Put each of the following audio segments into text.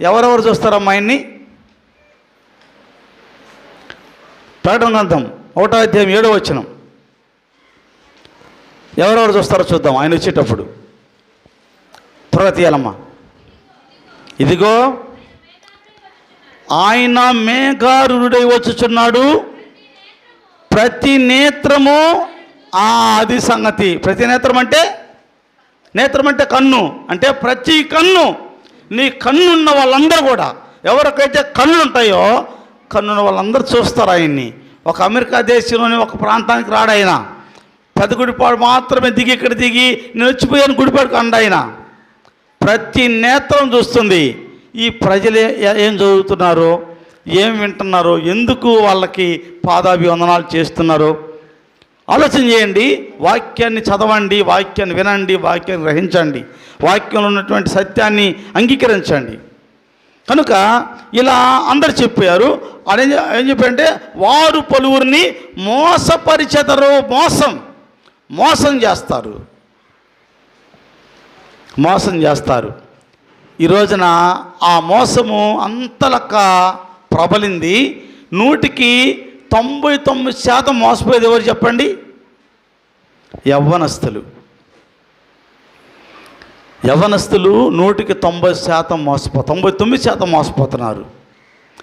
ఎవరెవరు చూస్తారమ్మా ఆయన్ని? ప్రకటన గ్రంథం 1వ అధ్యాయం 7వ వచనం. ఎవరెవరు చూస్తారో చూద్దాం ఆయన వచ్చేటప్పుడు. త్వరగా తీయాలమ్మా. ఇదిగో ఆయన మేఘారూఢుడై వచ్చుచున్నాడు, ప్రతి నేత్రము అది సంగతి. ప్రతి నేత్రం అంటే, నేత్రం అంటే కన్ను, అంటే ప్రతి కన్ను, నీ కన్నున్న వాళ్ళందరూ కూడా, ఎవరికైతే కన్ను ఉంటాయో కన్నున్న వాళ్ళందరూ చూస్తారు ఆయన్ని. ఒక అమెరికా దేశంలోని ఒక ప్రాంతానికి రాడు ఆయన. పెద్ద గుడిపాడు మాత్రమే దిగి ఇక్కడ దిగి నేను వచ్చిపోయాను గుడిపాడుకు అండ ఆయన. ప్రతి నేత్రం చూస్తుంది. ఈ ప్రజలు ఏం చదువుతున్నారో, ఏం వింటున్నారో, ఎందుకు వాళ్ళకి పాదాభివందనాలు చేస్తున్నారో ఆలోచన చేయండి. వాక్యాన్ని చదవండి, వాక్యాన్ని వినండి, వాక్యాన్ని గ్రహించండి, వాక్యంలో ఉన్నటువంటి సత్యాన్ని అంగీకరించండి. కనుక ఇలా అందరు చెప్పారు. ఏం చెప్పారంటే, వారు పలువురిని మోసపరిచెదరు. మోసం చేస్తారు. ఈ రోజున ఆ మోసము అంతలక్క ప్రబలింది. 100కి 99% మోసపోయేది ఎవరు చెప్పండి? యవ్వనస్తులు. 100కి 90% 99% మోసపోతున్నారు.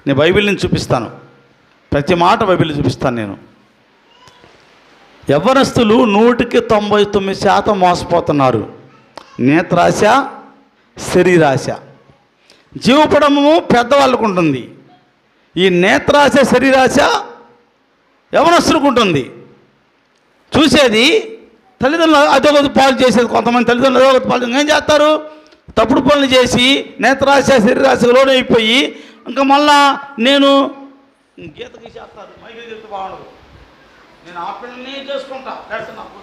నేను బైబిల్ని చూపిస్తాను, ప్రతి మాట బైబిల్ చూపిస్తాను నేను. యవ్వనస్తులు 100కి 99% మోసపోతున్నారు. నేత్రాశ, శరీరాశ. జీవపడము పెద్దవాళ్ళకు ఉంటుంది. ఈ నేత్రాశ, శరీరాశ యవ్వనస్తులకు ఉంటుంది. చూసేది తల్లిదండ్రులు అదొక పాలు చేసేది. కొంతమంది తల్లిదండ్రులు అదొక పాలు ఏం చేస్తారు? తప్పుడు పనులు చేసి నేత్రాశ, శరీరాశకు లోన్ అయిపోయి ఇంకా మళ్ళా నేను గీతకి చేస్తారు. మైకి చెప్తే బాగుండదు, నేను ఆ పిల్లనే చేసుకుంటా, లేకపోతే నాకు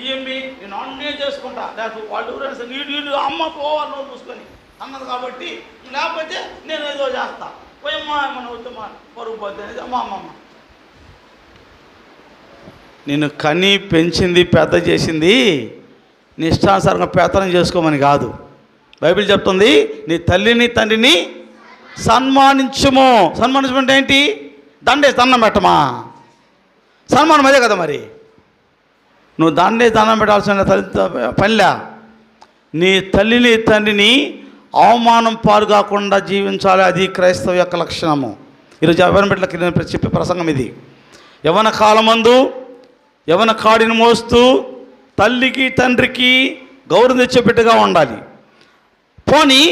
ఈఎంబి నేను అన్నే చేసుకుంటా, లేకపోతే వాళ్ళు ఎవరైనా వీడు అమ్మ పోవాలి నోరు చూసుకొని అన్నది కాబట్టి, లేకపోతే నేను ఏదో చేస్తా. పోయమ్మా ఏమన్నా వద్దమ్మా పరుగు పోద్ది అనేది అమ్మమ్మ. నేను కని పెంచింది, పెద్ద చేసింది నీ ఇష్టానుసారంగా పెత్తనం చేసుకోమని కాదు. బైబిల్ చెప్తుంది, నీ తల్లిని తండ్రిని సన్మానించుము. సన్మానించమంటే ఏంటి? దండం పెట్టమా? సన్మానం అదే కదా. మరి నువ్వు దండం పెట్టాల్సిన పనిలే. నీ తల్లిని తండ్రిని అవమానం పాలు కాకుండా జీవించాలి. అది క్రైస్తవ యొక్క లక్షణము. ఈరోజు యవ్వన బిడ్డలకి నేను చెప్పే ప్రసంగం ఇది. యవ్వన కాలమందు యవ్వన కాడిని మోస్తూ తల్లికి తండ్రికి గౌరవం తెచ్చే బిడ్డగా ఉండాలి. పోనీ